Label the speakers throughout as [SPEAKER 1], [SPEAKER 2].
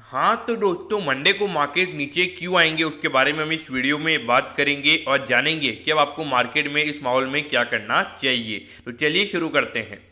[SPEAKER 1] हाँ तो दोस्तों, मंडे को मार्केट नीचे क्यों आएंगे उसके बारे में हम इस वीडियो में बात करेंगे और जानेंगे कि अब आपको मार्केट में इस माहौल में क्या करना चाहिए। तो चलिए शुरू करते हैं।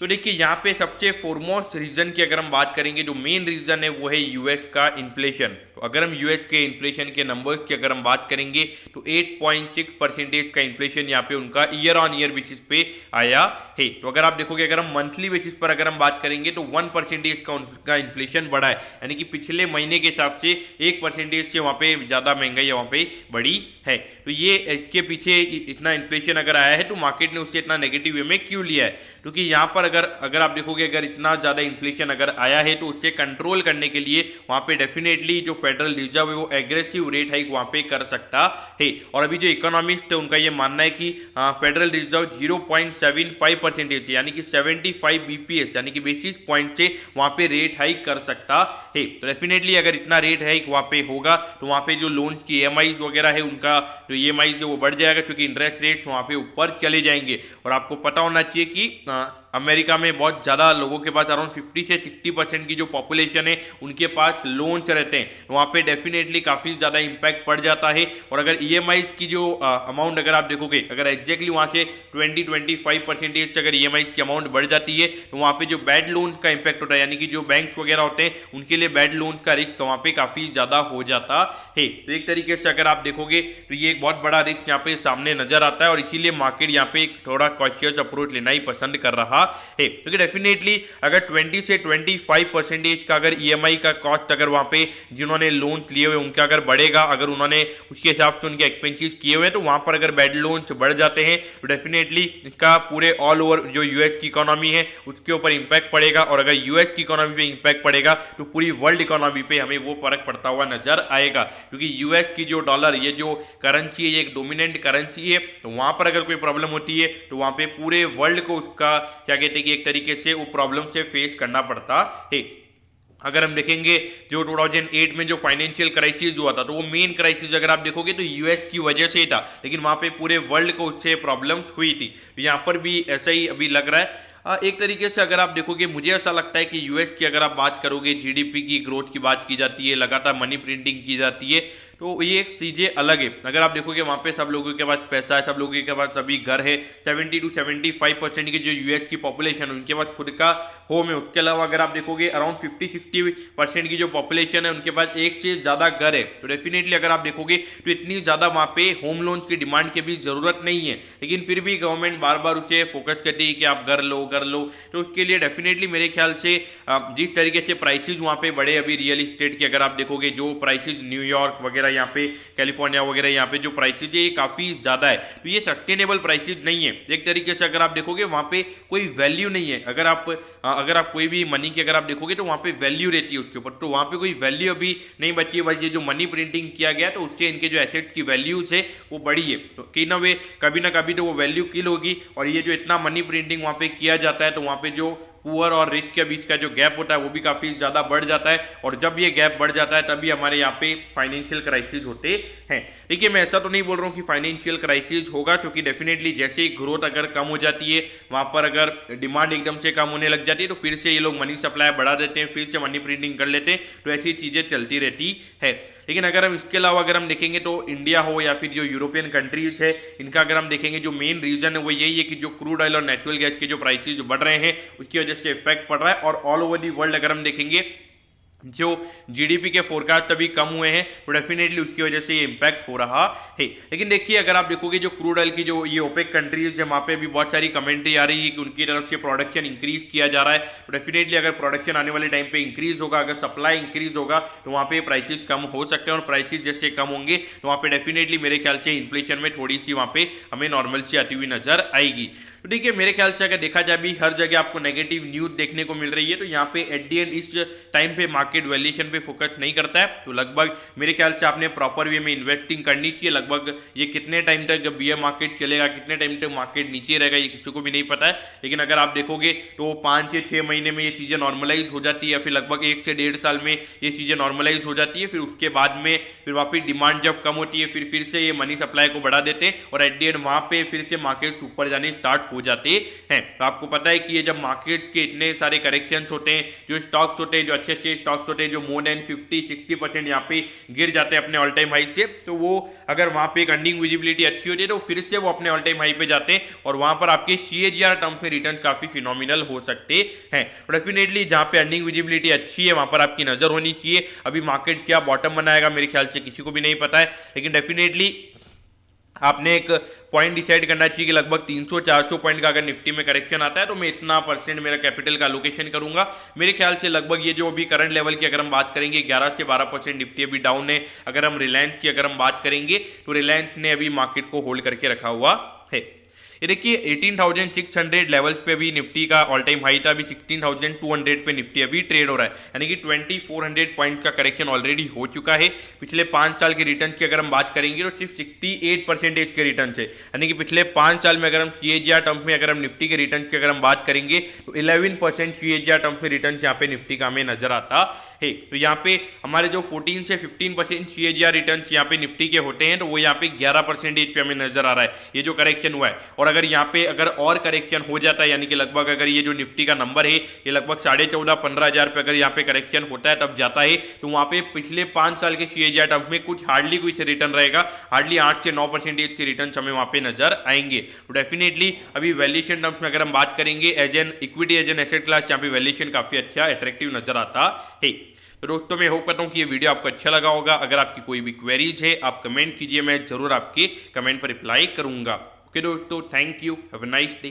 [SPEAKER 1] तो देखिए, यहाँ पे सबसे फोरमोस्ट रीजन की अगर हम बात करेंगे, जो मेन रीजन है वो है यूएस का इन्फ्लेशन। तो अगर हम यूएस के इन्फ्लेशन के नंबर्स की अगर हम बात करेंगे तो 8.6% का इन्फ्लेशन यहाँ पे उनका ईयर ऑन ईयर बेसिस पे आया है। तो अगर आप देखोगे, अगर हम मंथली बेसिस पर अगर हम बात करेंगे तो 1% का उनका इन्फ्लेशन बढ़ा है, यानी कि पिछले महीने के हिसाब से 1% से वहाँ पे ज़्यादा महंगाई वहाँ पे बढ़ी है। तो ये इसके पीछे इतना इन्फ्लेशन अगर आया है तो मार्केट ने उससे इतना नेगेटिव वे में क्यों लिया है, क्योंकि यहाँ पर अगर अगर आप देखोगे, अगर इतना ज़्यादा इन्फ्लेशन अगर आया है तो उससे कंट्रोल करने के लिए वहाँ पे डेफिनेटली जो फेडरल रिजर्व है वो एग्रेसिव रेट हाइक वहाँ पे कर सकता है। और अभी जो इकोनॉमिस्ट है उनका ये मानना है कि फेडरल रिजर्व 0.75% यानी कि 75 बीपीएस यानी कि बेसिस पॉइंट से वहाँ पे रेट हाइक कर सकता है। तो डेफिनेटली अगर इतना रेट हाइक वहाँ पे होगा तो वहाँ पे जो लोन की ईएमआई वगैरह है, उनका जो ईएमआई है वो बढ़ जाएगा, क्योंकि इंटरेस्ट रेट वहाँ पे ऊपर चले जाएंगे। और आपको पता होना चाहिए कि अमेरिका में बहुत ज़्यादा लोगों के पास अराउंड 50 से 60% की जो पॉपुलेशन है उनके पास लोन्स रहते हैं। वहाँ पे डेफिनेटली काफ़ी ज़्यादा इम्पैक्ट पड़ जाता है। और अगर ईएमआईज की जो अमाउंट अगर आप देखोगे, अगर एग्जैक्टली वहाँ से 20-25% अगर ईएमआईज की अमाउंट बढ़ जाती है तो वहाँ पे जो बैड लोन का इम्पैक्ट होता है, यानी कि जो बैंक्स वगैरह होते हैं उनके लिए बैड लोन का रिस्क वहाँ पे काफ़ी ज़्यादा हो जाता है। तो एक तरीके से अगर आप देखोगे तो ये एक बहुत बड़ा रिस्क यहाँ पे सामने नजर आता है, और इसीलिए मार्केट यहाँ पे एक थोड़ा कॉशियस अप्रोच लेना ही पसंद कर रहा है। क्योंकि डेफिनेटली अगर 20 से 25% का अगर ईएमआई का कॉस्ट अगर वहां पे जिन्होंने लोन लिए हुए उनका अगर बढ़ेगा, अगर उन्होंने उसके हिसाब से उनके एक्सपेंसेस किए हुए, तो वहां पर अगर बैड लोन्स बढ़ जाते हैं तो डेफिनेटली इसका पूरे ऑल ओवर जो यूएस की इकोनॉमी है उसके ऊपर इंपैक्ट पड़ेगा। और अगर यूएस की इकोनॉमी पे इंपैक्ट पड़ेगा तो पूरी वर्ल्ड इकोनॉमी पे हमें वो फर्क पड़ता हुआ नजर आएगा, क्योंकि यूएस की जो डॉलर, ये जो करेंसी है, ये एक डोमिनेंट करेंसी है। तो वहां पर अगर कोई प्रॉब्लम होती है तो वहां पे पूरे वर्ल्ड को उसका क्या कहते हैं कि एक तरीके से वो प्रॉब्लम से फेस करना पड़ता है। अगर हम देखेंगे जो 2008 में जो फाइनेंशियल क्राइसिस हुआ था, तो वो मेन क्राइसिस अगर आप देखोगे तो यूएस की वजह से ही था, लेकिन वहां पे पूरे वर्ल्ड को उससे प्रॉब्लम्स हुई थी। तो यहाँ पर भी ऐसा ही अभी लग रहा है। एक तरीके से अगर आप देखोगे, मुझे ऐसा लगता है कि यूएस की अगर आप बात करोगे, जीडीपी की ग्रोथ की बात की जाती है, लगातार मनी प्रिंटिंग की जाती है, तो ये एक चीज़ें अलग है। अगर आप देखोगे वहाँ पे सब लोगों के पास पैसा है, सब लोगों के पास सभी घर है, 70 to 75% की जो यूएस की पॉपुलेशन है उनके पास खुद का होम है। उसके अलावा अगर आप देखोगे अराउंड 50-60% की जो पॉपुलेशन है उनके पास एक से ज़्यादा घर है। तो डेफिनेटली अगर आप देखोगे तो इतनी ज़्यादा वहाँ पे होम लोन की डिमांड की भी ज़रूरत नहीं है, लेकिन फिर भी गवर्नमेंट बार बार उसे फोकस करती है कि आप घर लो घर लो। तो उसके लिए डेफिनेटली मेरे ख्याल से जिस तरीके से प्राइसेज वहाँ पे बढ़े अभी रियल इस्टेट की, अगर आप देखोगे जो प्राइसेज न्यूयॉर्क वगैरह, यहाँ पे कैलिफोर्निया वगैरह, यहाँ पे जो प्राइसेज है ये काफ़ी ज़्यादा है। तो ये सस्टेनेबल प्राइसेज नहीं है। एक तरीके से अगर आप देखोगे वहाँ पे कोई वैल्यू नहीं है। अगर आप कोई भी मनी की अगर आप देखोगे तो वहाँ पे वैल्यू रहती है उसके ऊपर, तो वहाँ पे कोई वैल्यू अभी नहीं बची है। बस ये जो मनी प्रिंटिंग किया गया तो उससे इनके जो एसेट की वैल्यूज है वो बढ़ी है। तो कहीं ना वे कभी ना कभी तो वो वैल्यू किल होगी। और ये जो इतना मनी प्रिंटिंग वहाँ पे किया जाता है तो वहाँ पे जो पुअर और रिच के बीच का जो गैप होता है वो भी काफ़ी ज़्यादा बढ़ जाता है। और जब ये गैप बढ़ जाता है तभी हमारे यहाँ पे फाइनेंशियल क्राइसिस होते हैं। देखिए, मैं ऐसा तो नहीं बोल रहा हूँ कि फाइनेंशियल क्राइसिस होगा, क्योंकि डेफिनेटली जैसे ही ग्रोथ अगर कम हो जाती है, वहाँ पर अगर डिमांड एकदम से कम होने लग जाती है तो फिर से ये लोग मनी सप्लाई बढ़ा देते हैं, फिर से मनी प्रिंटिंग कर लेते हैं। तो ऐसी चीज़ें चलती रहती है। लेकिन अगर हम इसके अलावा अगर हम देखेंगे तो इंडिया हो या फिर जो यूरोपियन कंट्रीज है, इनका अगर हम देखेंगे जो मेन रीजन है वो यही है कि जो क्रूड ऑयल और नेचुरल गैस के जो प्राइसेज बढ़ रहे हैं उसकी वजह से इफेक्ट पड़ रहा है। और ऑल ओवर दी वर्ल्ड अगर हम देखेंगे जो जीडीपी के फोरकास्ट अभी कम हुए हैं तो डेफिनेटली उसकी वजह से ये इंपैक्ट हो रहा है। लेकिन देखिए, अगर आप देखोगे जो क्रूड ऑयल की जो ये ओपेक कंट्रीज है वहाँ पे भी बहुत सारी कमेंट्री आ रही है कि उनकी तरफ से प्रोडक्शन इंक्रीज किया जा रहा है। तो डेफिनेटली अगर प्रोडक्शन आने वाले टाइम पे इंक्रीज होगा, अगर सप्लाई इंक्रीज होगा तो वहाँ पे प्राइसेस कम हो सकते हैं। और प्राइसेस जैसे कम होंगे तो वहाँ पे डेफिनेटली मेरे ख्याल से इन्फ्लेशन में थोड़ी सी वहाँ पे हमें नॉर्मलसी आती हुई नजर आएगी। तो देखिए, मेरे ख्याल से अगर देखा जाए भी हर जगह आपको नेगेटिव न्यूज देखने को मिल रही है, तो यहाँ पे एट दी एंड इस टाइम पे मार्केट वैल्यूएशन पे फोकस नहीं करता है। तो लगभग मेरे ख्याल से आपने प्रॉपर वे में इन्वेस्टिंग करनी चाहिए। लगभग ये कितने टाइम तक बियर मार्केट चलेगा, कितने टाइम तक मार्केट नीचे रहेगा, ये किसी को भी नहीं पता है। लेकिन अगर आप देखोगे तो 5 से 6 महीने में ये चीज़ें नॉर्मलाइज हो जाती है, या फिर लगभग 1 से 1.5 साल में ये चीज़ें नॉर्मलाइज हो जाती है। फिर उसके बाद में फिर वापस डिमांड जब कम होती है फिर से ये मनी सप्लाई को बढ़ा देते हैं और एट दी एंड वहाँ पे फिर से मार्केट ऊपर जाने स्टार्ट हो जाते हैं। तो आपको पता है कि ये जब मार्केट के इतने सारे करेक्शंस होते हैं, जो स्टॉक्स होते हैं, जो अच्छे अच्छे स्टॉक्स होते हैं, जो मोर देन 50-60% यहाँ पे गिर जाते हैं अपने ऑल टाइम हाई से, तो वो अगर वहाँ पे एक अर्निंग विजिबिलिटी अच्छी होती है तो फिर से वो अपने ऑल टाइम हाई पे जाते हैं और वहाँ पर आपके CAGR टर्म्स में रिटर्न काफ़ी फिनोमिनल हो सकते हैं। डेफिनेटली जहाँ पे अर्निंग विजिबिलिटी अच्छी है वहाँ पर आपकी नज़र होनी चाहिए। अभी मार्केट क्या बॉटम बनाएगा मेरे ख्याल से किसी को भी नहीं पता है, लेकिन डेफिनेटली आपने एक पॉइंट डिसाइड करना चाहिए कि लगभग 300-400 पॉइंट का अगर निफ्टी में करेक्शन आता है तो मैं इतना % मेरा कैपिटल का एलोकेशन करूंगा। मेरे ख्याल से लगभग ये जो अभी करंट लेवल की अगर हम बात करेंगे 11 से 12% निफ्टी अभी डाउन है। अगर हम रिलायंस की अगर हम बात करेंगे तो रिलायंस ने अभी मार्केट को होल्ड करके रखा हुआ है। ये देखिए 18,600 लेवल्स पे अभी निफ्टी का ऑल टाइम हाई था, अभी 16,200 पे निफ्टी अभी ट्रेड हो रहा है, यानी कि 2,400 पॉइंट्स का करेक्शन ऑलरेडी हो चुका है। पिछले 5 साल के रिटर्न की अगर हम बात करेंगे तो सिर्फ 68% के रिटर्न है, यानी कि पिछले 5 साल में अगर हम CAGR टर्म्स में अगर हम निफ्टी के रिटर्न की अगर हम बात करेंगे तो 11% CAGR टर्म्स में रिटर्न यहाँ पे निफ्टी का हमें नजर आता है। तो यहाँ पे हमारे जो 14 से 15% CAGR रिटर्न यहाँ पे निफ्टी के होते हैं तो वो यहाँ पे 11% पे हमें नजर आ रहा है ये जो करेक्शन हुआ है। और अगर यहाँ पे अगर और करेक्शन हो जाता है, यानी कि लगभग अगर ये जो निफ्टी का नंबर है ये लगभग 14,500-15 हज़ार पे अगर यहाँ पे करेक्शन होता है तब जाता है तो वहाँ पे पिछले 5 साल के CAGR टर्म्स में कुछ हार्डली कोई से रिटर्न रहेगा, हार्डली 8 से 9% के रिटर्न हमें वहाँ पे नजर आएंगे। तो डेफिनेटली अभी वैल्यूएशन टर्म्स में अगर हम बात करेंगे as an equity as an asset class यहाँ पे वैल्यूएशन काफी अच्छा अट्रैक्टिव नजर आता है। तो दोस्तों मैं होप करता हूँ कि ये वीडियो आपको अच्छा लगा होगा। अगर आपकी कोई भी क्वेरीज है आप कमेंट कीजिए, मैं जरूर आपके कमेंट पर रिप्लाई करूंगा। ओके दोस्तों, thank you, have a nice day.